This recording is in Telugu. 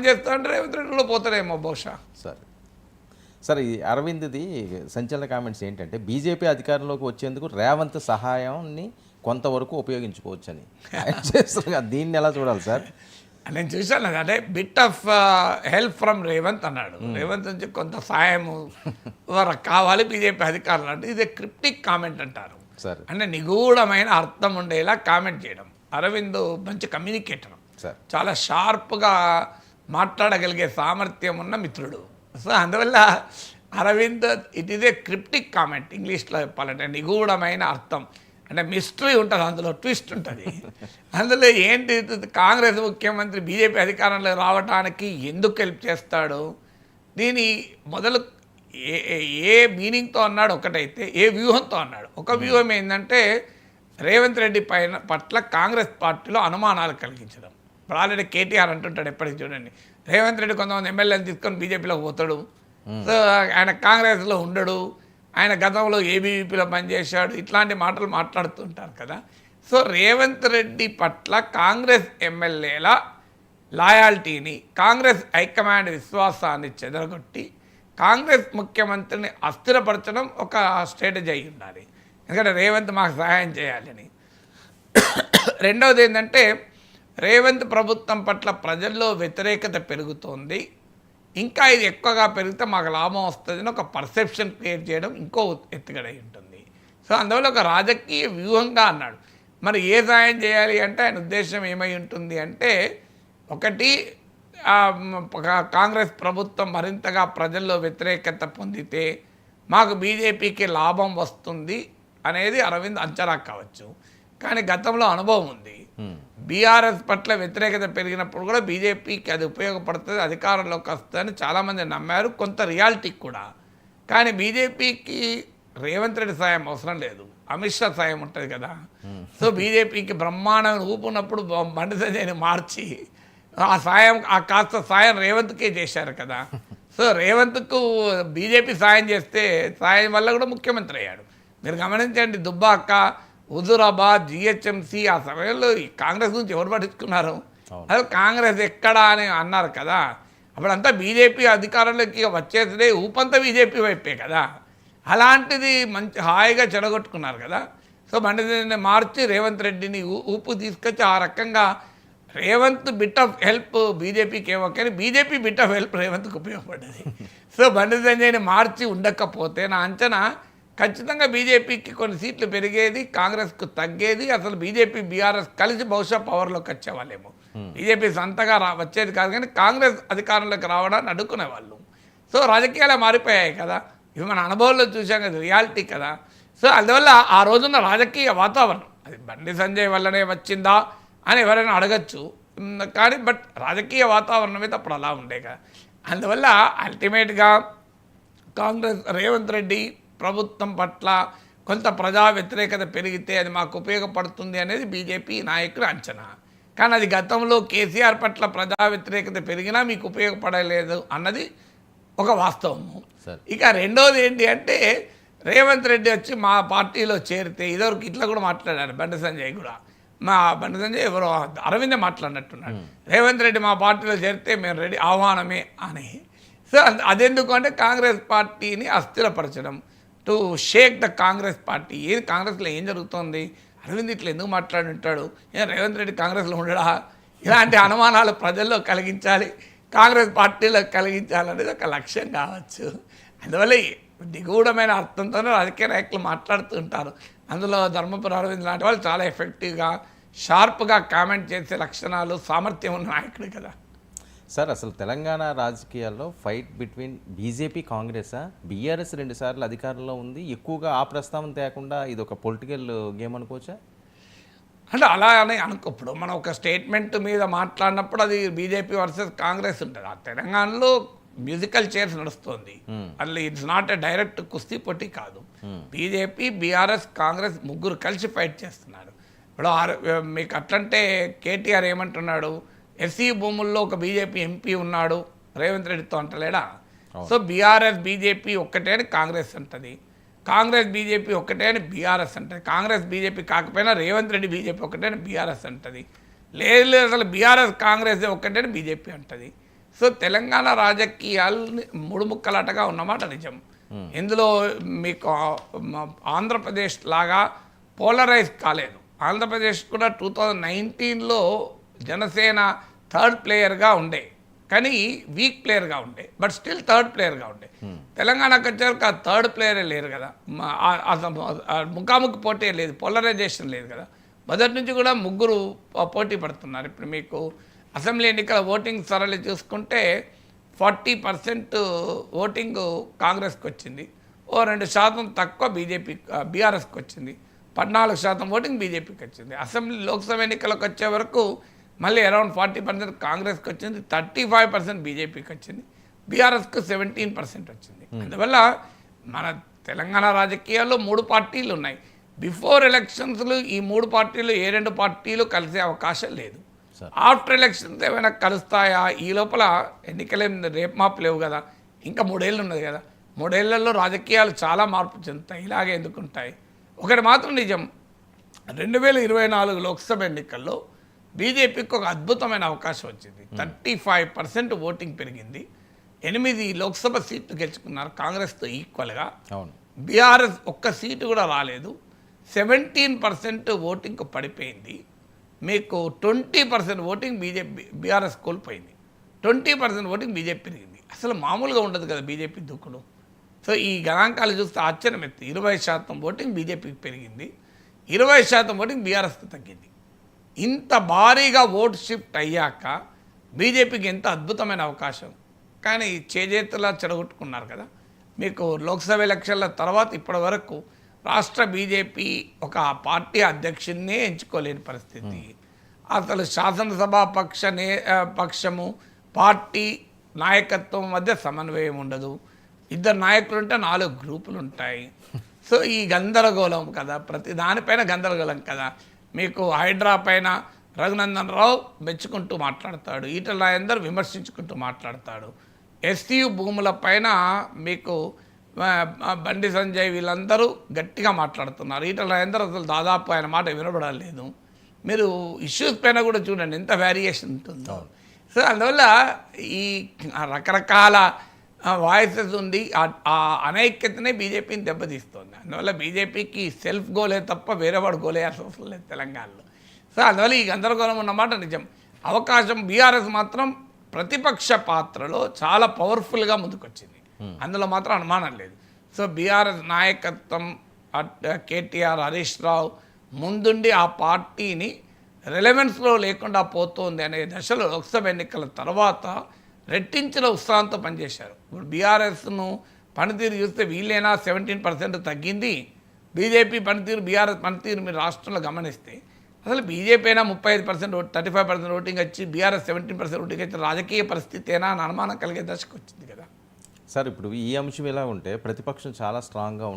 చేస్తా అంటే రేవంత్ రెడ్డిలో పోతారేమో బహుశా. సరే సరే, ఈ అరవింద్ది సంచలన కామెంట్స్ ఏంటంటే బీజేపీ అధికారంలోకి వచ్చేందుకు రేవంత్ సహాయాన్ని కొంతవరకు ఉపయోగించుకోవచ్చని చేస్తున్నారు. దీన్ని ఎలా చూడాలి సార్? నేను చూశాను అంటే bit of help from Revanth అన్నాడు. రేవంత్ నుంచి కొంత సాయం కావాలి బీజేపీ అధికారులు అంటే ఇది క్రిప్టిక్ కామెంట్ అంటారు. సరే, అంటే నిగూఢమైన అర్థం ఉండేలా కామెంట్ చేయడం. అరవింద్ మంచి కమ్యూనికేటర్, చాలా షార్ప్గా మాట్లాడగలిగే సామర్థ్యం ఉన్న మిత్రుడు. సో అందువల్ల Arvind it is a cryptic comment, ఇంగ్లీష్లో చెప్పాలంటే నిగూఢమైన అర్థం. అంటే మిస్టరీ ఉంటుంది, అందులో ట్విస్ట్ ఉంటుంది. అందులో ఏంటి, కాంగ్రెస్ ముఖ్యమంత్రి బీజేపీ అధికారంలో రావడానికి ఎందుకు హెల్ప్ చేస్తాడు, దీని మొదలు ఏ మీనింగ్తో అన్నాడు ఒకటైతే, ఏ వ్యూహంతో అన్నాడు. ఒక వ్యూహం ఏంటంటే రేవంత్ రెడ్డి పట్ల కాంగ్రెస్ పార్టీలో అనుమానాలు కలిగించడం. ఇప్పుడు ఆల్రెడీ కేటీఆర్ అంటుంటాడు ఎప్పటికి చూడండి, రేవంత్ రెడ్డి కొంతమంది ఎమ్మెల్యేలు తీసుకొని బీజేపీలోకి పోతాడు, సో ఆయన కాంగ్రెస్లో ఉండడు, ఆయన గతంలో ఏబీవీపీలో పనిచేశాడు, ఇట్లాంటి మాటలు మాట్లాడుతుంటారు కదా. సో రేవంత్ రెడ్డి పట్ల కాంగ్రెస్ ఎమ్మెల్యేల లాయాల్టీని, కాంగ్రెస్ హైకమాండ్ విశ్వాసాన్ని చెదరగొట్టి కాంగ్రెస్ ముఖ్యమంత్రిని అస్థిరపరచడం ఒక స్ట్రాటజీ అయి ఉండాలి. ఎందుకంటే రేవంత్ మాకు సహాయం చేయాలని. రెండవది ఏంటంటే రేవంత్ ప్రభుత్వం పట్ల ప్రజల్లో వ్యతిరేకత పెరుగుతోంది, ఇంకా ఇది ఎక్కువగా పెరిగితే మాకు లాభం వస్తుందని ఒక పర్సెప్షన్ క్రియేట్ చేయడం ఇంకో ఎత్తుగడై ఉంటుంది. సో అందువల్ల ఒక రాజకీయ వ్యూహంగా అన్నాడు. మరి ఏ సాయం చేయాలి అంటే ఆయన ఉద్దేశం ఏమై ఉంటుంది అంటే, ఒకటి కాంగ్రెస్ ప్రభుత్వం మరింతగా ప్రజల్లో వ్యతిరేకత పొందితే మాకు బీజేపీకి లాభం వస్తుంది అనేది అరవింద్ అంచనా కావచ్చు. కానీ గతంలో అనుభవం ఉంది, బీఆర్ఎస్ పట్ల వ్యతిరేకత పెరిగినప్పుడు కూడా బీజేపీకి అది ఉపయోగపడుతుంది, అధికారంలోకి వస్తుందని చాలామంది నమ్మారు, కొంత రియాలిటీ కూడా. కానీ బీజేపీకి రేవంత్ రెడ్డి సాయం అవసరం లేదు, అమిత్ షా సాయం ఉంటుంది కదా. సో బీజేపీకి బ్రహ్మాండం ఊపున్నప్పుడు బండి సంజయ్ని మార్చి ఆ సాయం, ఆ కాస్త సాయం రేవంత్కే చేశారు కదా. సో రేవంత్కు బీజేపీ సాయం చేస్తే సాయం వల్ల కూడా ముఖ్యమంత్రి అయ్యాడు. మీరు గమనించండి, దుబ్బాక, హుజూరాబాద్, జిహెచ్ఎంసీ ఆ సమయంలో కాంగ్రెస్ గురించి ఎవరు పట్టించుకున్నారు? అసలు కాంగ్రెస్ ఎక్కడా అని అన్నారు కదా. అప్పుడంతా బీజేపీ అధికారంలోకి వచ్చేసే ఊపంతా బీజేపీ వైపే కదా. అలాంటిది మంచి హాయిగా చెడగొట్టుకున్నారు కదా. సో బండి మార్చి రేవంత్ రెడ్డిని ఊపు తీసుకొచ్చి ఆ రకంగా రేవంత్ బిట్ ఆఫ్ హెల్ప్ బీజేపీకి ఏమో, కానీ బీజేపీ బిట్ ఆఫ్ హెల్ప్ రేవంత్కి ఉపయోగపడ్డది. సో బండి సంజయ్ని మార్చి ఉండకపోతే నా అంచనా ఖచ్చితంగా బీజేపీకి కొన్ని సీట్లు పెరిగేది, కాంగ్రెస్కు తగ్గేది. అసలు బీజేపీ బీఆర్ఎస్ కలిసి బహుశా పవర్లోకి వచ్చేవాళ్ళేమో. బీజేపీ సొంతగా వచ్చేది కాదు, కానీ కాంగ్రెస్ అధికారంలోకి రావడాన్ని అడ్డుకునేవాళ్ళు. సో రాజకీయాలు మారిపోయాయి కదా, ఇవి మన అనుభవంలో చూసాం కదా, రియాలిటీ కదా. సో అందువల్ల ఆ రోజున్న రాజకీయ వాతావరణం అది బండి సంజయ్ వల్లనే వచ్చిందా అని ఎవరైనా అడగచ్చు, కానీ బట్ రాజకీయ వాతావరణం అయితే అప్పుడు అలా ఉండే కదా. అందువల్ల అల్టిమేట్గా కాంగ్రెస్ రేవంత్ రెడ్డి ప్రభుత్వం పట్ల కొంత ప్రజా వ్యతిరేకత పెరిగితే అది మాకు ఉపయోగపడుతుంది అనేది బీజేపీ నాయకుల అంచనా. కానీ అది గతంలో కేసీఆర్ పట్ల ప్రజా వ్యతిరేకత పెరిగినా మీకు ఉపయోగపడలేదు అన్నది ఒక వాస్తవము. ఇక రెండవది ఏంటి అంటే, రేవంత్ రెడ్డి వచ్చి మా పార్టీలో చేరితే, ఇదివరకు ఇట్లా కూడా మాట్లాడారు బండి సంజయ్ కూడా, మా బండి సంజయ్ ఎవరో అరవిందే మాట్లాడినట్టున్నాడు, రేవంత్ రెడ్డి మా పార్టీలో చేరితే మేము రెడీ, ఆహ్వానమే అని. సో అదెందుకు అంటే కాంగ్రెస్ పార్టీని అస్థిరపరచడం, to shake the Congress party. ఏది కాంగ్రెస్లో ఏం జరుగుతుంది, అరవింద్ ఇట్లా ఎందుకు మాట్లాడుంటాడు, రేవంత్ రెడ్డి కాంగ్రెస్లో ఉండడా, ఇలాంటి అనుమానాలు ప్రజల్లో కలిగించాలి, కాంగ్రెస్ పార్టీలో కలిగించాలనేది ఒక లక్ష్యం కావచ్చు. అందువల్ల నిగూఢమైన అర్థంతోనే రాజకీయ నాయకులు మాట్లాడుతూ ఉంటారు. అందులో ధర్మపురి అరవింద్ లాంటి వాళ్ళు చాలా ఎఫెక్టివ్గా షార్ప్గా కామెంట్ చేసే లక్షణాలు, సామర్థ్యం ఉన్న నాయకుడు కదా. సార్, అసలు తెలంగాణ రాజకీయాల్లో ఫైట్ బిట్వీన్ బీజేపీ కాంగ్రెసా, బీఆర్ఎస్ 2 సార్లు అధికారంలో ఉంది, ఎక్కువగా ఆ ప్రస్తావన తేకుండా ఇది ఒక పొలిటికల్ గేమ్ అనుకోవచ్చా? అంటే అలా అని ఇప్పుడు మనం ఒక స్టేట్మెంట్ మీద మాట్లాడినప్పుడు అది బీజేపీ వర్సెస్ కాంగ్రెస్ ఉంటుంది. ఆ తెలంగాణలో మ్యూజికల్ చైర్స్ నడుస్తుంది, అట్లా ఇట్స్ నాట్ ఎ డైరెక్ట్ కుస్తీ పోటీ కాదు. బీజేపీ, బీఆర్ఎస్, కాంగ్రెస్ ముగ్గురు కలిసి ఫైట్ చేస్తున్నారు. ఇప్పుడు మీకు అట్లంటే కేటీఆర్ ఏమంటున్నాడు, ఎస్సీ భూముల్లో ఒక బీజేపీ ఎంపీ ఉన్నాడు రేవంత్ రెడ్డితో అంటలేడా. సో బీఆర్ఎస్ బీజేపీ ఒక్కటే అని కాంగ్రెస్ అంటది, కాంగ్రెస్ బీజేపీ ఒక్కటే అని బీఆర్ఎస్ అంటది, కాంగ్రెస్ బీజేపీ కాకపోయినా రేవంత్ రెడ్డి బీజేపీ ఒక్కటే అని బీఆర్ఎస్ అంటది, లేదు అసలు బీఆర్ఎస్ కాంగ్రెస్ ఒక్కటే అని బీజేపీ అంటది. సో తెలంగాణ రాజకీయాలు మూడు ముక్కలాటగా ఉన్నమాట నిజం. ఇందులో మీకు ఆంధ్రప్రదేశ్ లాగా పోలరైజ్ కాలేదు. ఆంధ్రప్రదేశ్ కూడా 2019లో జనసేన థర్డ్ ప్లేయర్గా ఉండే, కానీ వీక్ ప్లేయర్గా ఉండే, బట్ స్టిల్ థర్డ్ ప్లేయర్గా ఉండే. తెలంగాణకు వచ్చాక ఆ థర్డ్ ప్లేయరే లేరు కదా, ముఖాముఖి పోటీ లేదు, పోలరైజేషన్ లేదు కదా. మొదటి నుంచి కూడా ముగ్గురు పోటీ పడుతున్నారు. ఇప్పుడు మీకు అసెంబ్లీ ఎన్నికల ఓటింగ్ సరళి చూసుకుంటే 40% ఓటింగ్ కాంగ్రెస్కి వచ్చింది, 2% తక్కువ బీఆర్ఎస్కి వచ్చింది, 14% ఓటింగ్ బీజేపీకి వచ్చింది. అసెంబ్లీ లోక్సభ ఎన్నికలకు వచ్చే వరకు మళ్ళీ అరౌండ్ 40% కాంగ్రెస్కి వచ్చింది, 35% బీజేపీకి వచ్చింది, బీఆర్ఎస్కు 17% వచ్చింది. అందువల్ల మన తెలంగాణ రాజకీయాల్లో 3 పార్టీలు ఉన్నాయి. బిఫోర్ ఎలక్షన్స్లు ఈ 3 పార్టీలు ఏ 2 పార్టీలు కలిసే అవకాశం లేదు. ఆఫ్టర్ ఎలక్షన్స్ ఏమైనా కలుస్తాయా? ఈ లోపల ఎన్నికలేం రేపు మాపు లేవు కదా, ఇంకా 3 ఏళ్ళు ఉన్నది కదా. 3 ఏళ్లలో రాజకీయాలు చాలా మార్పు చెందుతాయి, ఇలాగే ఎందుకుంటాయి. ఒకటి మాత్రం నిజం, 2024 లోక్సభ ఎన్నికల్లో బీజేపీకి ఒక అద్భుతమైన అవకాశం వచ్చింది. 35% ఓటింగ్ పెరిగింది, 8 లోక్సభ సీట్లు గెలుచుకున్నారు కాంగ్రెస్తో ఈక్వల్గా. బీఆర్ఎస్ ఒక్క సీటు కూడా రాలేదు, 17% ఓటింగ్ పడిపోయింది. మీకు 20% ఓటింగ్ బీఆర్ఎస్ కోల్పోయింది, 20% ఓటింగ్ బీజేపీ పెరిగింది. అసలు మామూలుగా ఉండదు కదా బీజేపీ దూకుడు. సో ఈ గణాంకాలు చూస్తే ఆశ్చర్యం ఎత్తి 20% ఓటింగ్ బీజేపీకి పెరిగింది, 20% ఓటింగ్ బీఆర్ఎస్కి తగ్గింది. ఇంత భారీగా ఓట్ షిఫ్ట్ అయ్యాక బీజేపీకి ఎంత అద్భుతమైన అవకాశం, కానీ చేజేతులా చెడగొట్టుకున్నారు కదా. మీకు లోక్సభ ఎలక్షన్ల తర్వాత ఇప్పటి వరకు రాష్ట్ర బీజేపీ ఒక పార్టీ అధ్యక్షుడినే ఎంచుకోలేని పరిస్థితి. అసలు శాసనసభ పక్షము పార్టీ నాయకత్వం మధ్య సమన్వయం ఉండదు, 2 నాయకులు ఉంటే 4 గ్రూపులు ఉంటాయి. సో ఈ గందరగోళం కదా, ప్రతి దానిపైన గందరగోళం కదా. మీకు హైడ్రా పైన రఘునందన్ రావు మెచ్చుకుంటూ మాట్లాడతాడు, ఈటల రాజేందర్ విమర్శించుకుంటూ మాట్లాడతాడు. ఎస్టీయు భూముల పైన మీకు బండి సంజయ్ వీళ్ళందరూ గట్టిగా మాట్లాడుతున్నారు, ఈటల రాజేందర్ అసలు దాదాపు ఆయన మాట వినబడలేదు. మీరు ఇష్యూస్ పైన కూడా చూడండి ఎంత వేరియేషన్ ఉంటుందో. సో అందువల్ల ఈ రకరకాల వాయిసెస్ ఉంది, ఆ అనైక్యతనే బీజేపీని దెబ్బతీస్తుంది. అందువల్ల బీజేపీకి సెల్ఫ్ గోలే తప్ప వేరే వాడు గోలేయాల్సిన అవసరం లేదు తెలంగాణలో. సో అందువల్ల ఈ గందరగోళం ఉన్నమాట నిజం. అవకాశం బీఆర్ఎస్ మాత్రం ప్రతిపక్ష పాత్రలో చాలా పవర్ఫుల్గా ముందుకొచ్చింది, అందులో మాత్రం అనుమానం లేదు. సో బీఆర్ఎస్ నాయకత్వం కేటీఆర్ హరీష్ రావు ముందుండి ఆ పార్టీని రిలవెన్స్లో లేకుండా పోతోంది అనే దశలో లోక్సభ ఎన్నికల తర్వాత రెట్టించిన ఉత్సాహంతో పనిచేశారు. ఇప్పుడు బీఆర్ఎస్ను పనితీరు చూస్తే వీళ్ళైనా 17% తగ్గింది, బీజేపీ పనితీరు బీఆర్ఎస్ పనితీరు మీరు రాష్ట్రంలో గమనిస్తే అసలు బీజేపీ అయినా 35% 35% ఓటింగ్ వచ్చి బీఆర్ఎస్ 17% ఓటింగ్ వచ్చి రాజకీయ పరిస్థితి అయినా అని అనుమానం కలిగే దశకు వచ్చింది కదా. సార్ ఇప్పుడు ఈ అంశం ఎలా ఉంటే ప్రతిపక్షం చాలా స్ట్రాంగ్గా